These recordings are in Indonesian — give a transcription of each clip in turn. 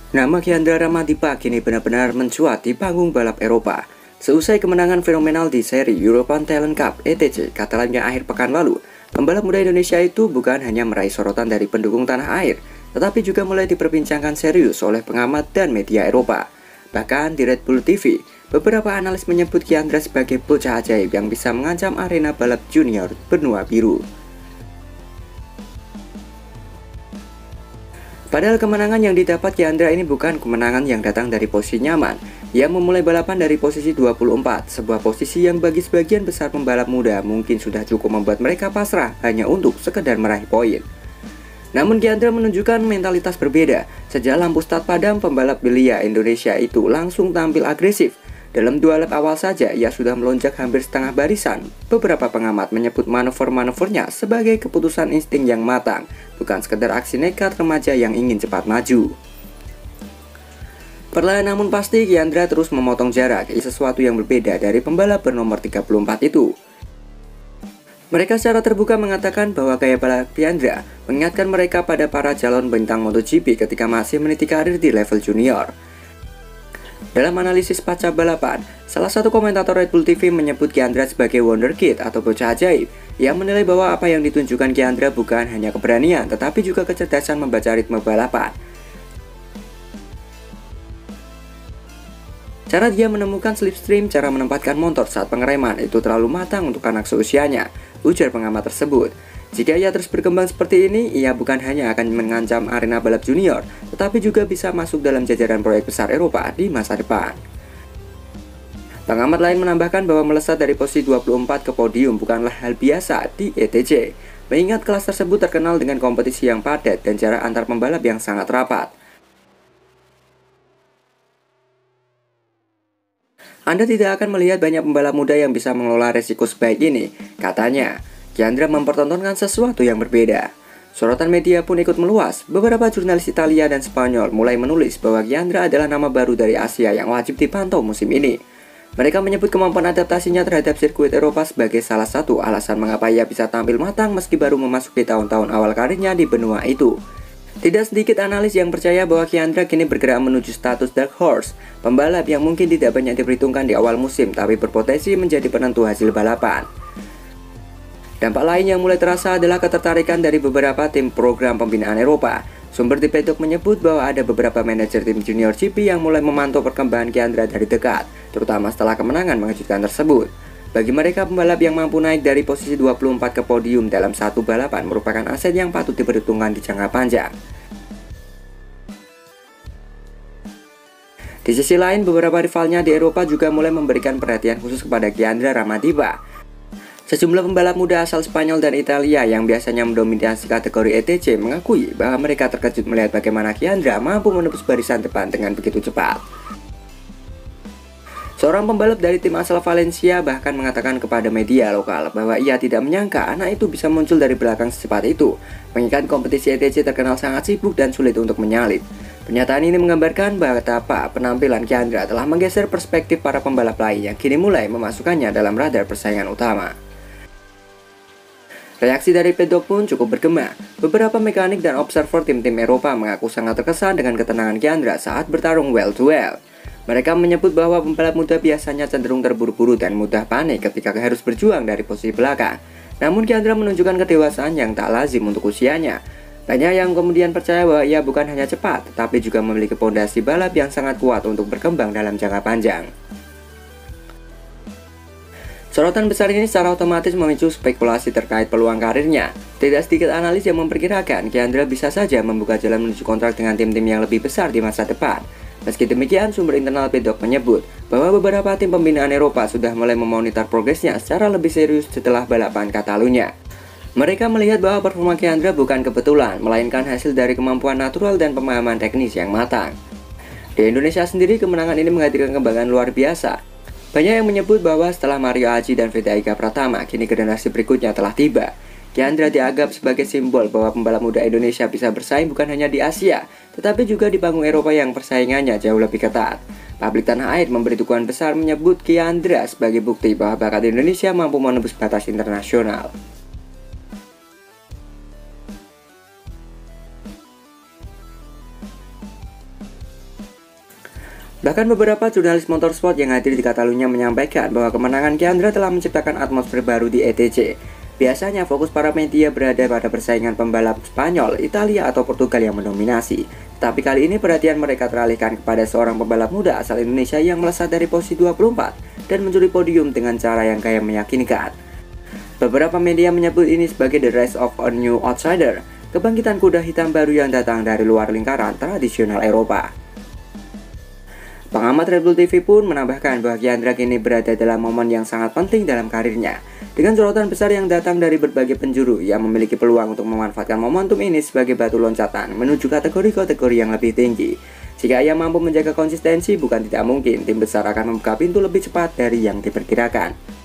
Nama Kiandra Ramadipa kini benar-benar mencuat di panggung balap Eropa. Seusai kemenangan fenomenal di seri European Talent Cup (ETC) Catalunya akhir pekan lalu, pembalap muda Indonesia itu bukan hanya meraih sorotan dari pendukung tanah air, tetapi juga mulai diperbincangkan serius oleh pengamat dan media Eropa. Bahkan di Red Bull TV, beberapa analis menyebut Kiandra sebagai bocah ajaib yang bisa mengancam arena balap junior benua biru. Padahal kemenangan yang didapat Kiandra ini bukan kemenangan yang datang dari posisi nyaman. Ia memulai balapan dari posisi 24, sebuah posisi yang bagi sebagian besar pembalap muda mungkin sudah cukup membuat mereka pasrah hanya untuk sekedar meraih poin. Namun Kiandra menunjukkan mentalitas berbeda. Sejak lampu start padam, pembalap belia Indonesia itu langsung tampil agresif. Dalam 2 lap awal saja, ia sudah melonjak hampir setengah barisan. Beberapa pengamat menyebut manuver-manuvernya sebagai keputusan insting yang matang, bukan sekedar aksi nekat remaja yang ingin cepat maju. Perlahan namun pasti, Kiandra terus memotong jarak, sesuatu yang berbeda dari pembalap bernomor 34 itu. Mereka secara terbuka mengatakan bahwa gaya balap Kiandra mengingatkan mereka pada para calon bintang MotoGP ketika masih meniti karir di level junior. Dalam analisis pasca balapan, salah satu komentator Red Bull TV menyebut Kiandra sebagai wonderkid atau bocah ajaib. Ia menilai bahwa apa yang ditunjukkan Kiandra bukan hanya keberanian, tetapi juga kecerdasan membaca ritme balapan. Cara dia menemukan slipstream, cara menempatkan motor saat pengereman itu terlalu matang untuk anak seusianya, ujar pengamat tersebut. Jika ia terus berkembang seperti ini, ia bukan hanya akan mengancam arena balap junior, tetapi juga bisa masuk dalam jajaran proyek besar Eropa di masa depan. Pengamat lain menambahkan bahwa melesat dari posisi 24 ke podium bukanlah hal biasa di ETC, mengingat kelas tersebut terkenal dengan kompetisi yang padat dan jarak antar pembalap yang sangat rapat. Anda tidak akan melihat banyak pembalap muda yang bisa mengelola resiko sebaik ini, katanya. Kiandra mempertontonkan sesuatu yang berbeda. Sorotan media pun ikut meluas. Beberapa jurnalis Italia dan Spanyol mulai menulis bahwa Kiandra adalah nama baru dari Asia yang wajib dipantau musim ini. Mereka menyebut kemampuan adaptasinya terhadap sirkuit Eropa sebagai salah satu alasan mengapa ia bisa tampil matang meski baru memasuki tahun-tahun awal karirnya di benua itu. Tidak sedikit analis yang percaya bahwa Kiandra kini bergerak menuju status dark horse, pembalap yang mungkin tidak banyak diperhitungkan di awal musim tapi berpotensi menjadi penentu hasil balapan. Dampak lain yang mulai terasa adalah ketertarikan dari beberapa tim program pembinaan Eropa. Sumber di Paddock menyebut bahwa ada beberapa manajer tim junior GP yang mulai memantau perkembangan Kiandra dari dekat, terutama setelah kemenangan mengejutkan tersebut. Bagi mereka, pembalap yang mampu naik dari posisi 24 ke podium dalam satu balapan merupakan aset yang patut diperhitungkan di jangka panjang. Di sisi lain, beberapa rivalnya di Eropa juga mulai memberikan perhatian khusus kepada Kiandra Ramadipa. Sejumlah pembalap muda asal Spanyol dan Italia yang biasanya mendominasi kategori ETC mengakui bahwa mereka terkejut melihat bagaimana Kiandra mampu menembus barisan depan dengan begitu cepat. Seorang pembalap dari tim asal Valencia bahkan mengatakan kepada media lokal bahwa ia tidak menyangka anak itu bisa muncul dari belakang secepat itu, mengingat kompetisi ETC terkenal sangat sibuk dan sulit untuk menyalip. Pernyataan ini menggambarkan betapa penampilan Kiandra telah menggeser perspektif para pembalap lain yang kini mulai memasukkannya dalam radar persaingan utama. Reaksi dari Paddock pun cukup bergema. Beberapa mekanik dan observer tim-tim Eropa mengaku sangat terkesan dengan ketenangan Kiandra saat bertarung well to well. Mereka menyebut bahwa pembalap muda biasanya cenderung terburu-buru dan mudah panik ketika harus berjuang dari posisi belakang. Namun Kiandra menunjukkan kedewasaan yang tak lazim untuk usianya. Banyak yang kemudian percaya bahwa ia bukan hanya cepat, tetapi juga memiliki pondasi balap yang sangat kuat untuk berkembang dalam jangka panjang. Sorotan besar ini secara otomatis memicu spekulasi terkait peluang karirnya. Tidak sedikit analis yang memperkirakan Kiandra bisa saja membuka jalan menuju kontrak dengan tim-tim yang lebih besar di masa depan. Meski demikian, sumber internal Paddock menyebut bahwa beberapa tim pembinaan Eropa sudah mulai memonitor progresnya secara lebih serius setelah balapan Catalunya. Mereka melihat bahwa performa Kiandra bukan kebetulan, melainkan hasil dari kemampuan natural dan pemahaman teknis yang matang. Di Indonesia sendiri, kemenangan ini menghadirkan kebanggaan luar biasa. Banyak yang menyebut bahwa setelah Mario Aji dan Veta Ika Pratama, kini generasi berikutnya telah tiba. Kiandra dianggap sebagai simbol bahwa pembalap muda Indonesia bisa bersaing bukan hanya di Asia, tetapi juga di panggung Eropa yang persaingannya jauh lebih ketat. Publik tanah air memberi dukungan besar menyebut Kiandra sebagai bukti bahwa bakat Indonesia mampu menembus batas internasional. Bahkan beberapa jurnalis motorsport yang hadir di Catalunya menyampaikan bahwa kemenangan Chiandra telah menciptakan atmosfer baru di ETC. Biasanya fokus para media berada pada persaingan pembalap Spanyol, Italia, atau Portugal yang mendominasi. Tapi kali ini perhatian mereka teralihkan kepada seorang pembalap muda asal Indonesia yang melesat dari posisi 24 dan mencuri podium dengan cara yang kaya meyakinkan. Beberapa media menyebut ini sebagai the rise of a new outsider, kebangkitan kuda hitam baru yang datang dari luar lingkaran tradisional Eropa. Pengamat Red Bull TV pun menambahkan bahwa Chiandra kini berada dalam momen yang sangat penting dalam karirnya, dengan sorotan besar yang datang dari berbagai penjuru yang memiliki peluang untuk memanfaatkan momentum ini sebagai batu loncatan menuju kategori-kategori yang lebih tinggi. Jika ia mampu menjaga konsistensi, bukan tidak mungkin tim besar akan membuka pintu lebih cepat dari yang diperkirakan.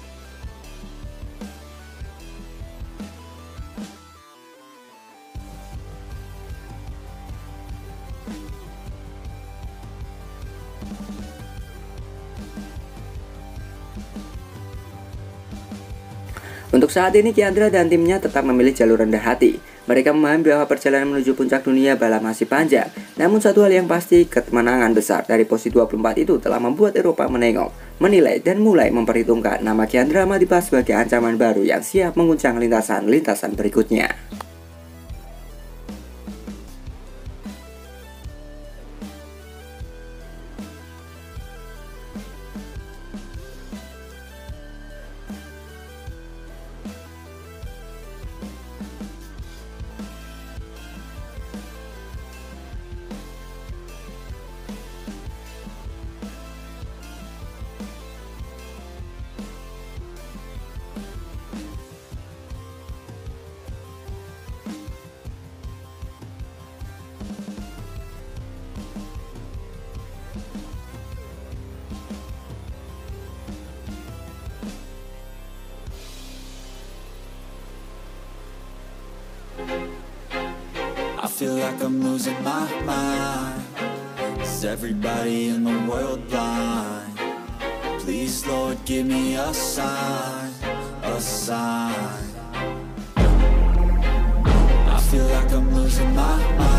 Untuk saat ini Chiandra dan timnya tetap memilih jalur rendah hati. Mereka memahami bahwa perjalanan menuju puncak dunia balap masih panjang. Namun satu hal yang pasti, kemenangan besar dari posisi 24 itu telah membuat Eropa menengok, menilai, dan mulai memperhitungkan nama Chiandra Matipa sebagai ancaman baru yang siap menguncang lintasan-lintasan berikutnya. I feel like I'm losing my mind. Is everybody in the world blind? Please, Lord, give me a sign, a sign. I feel like I'm losing my mind.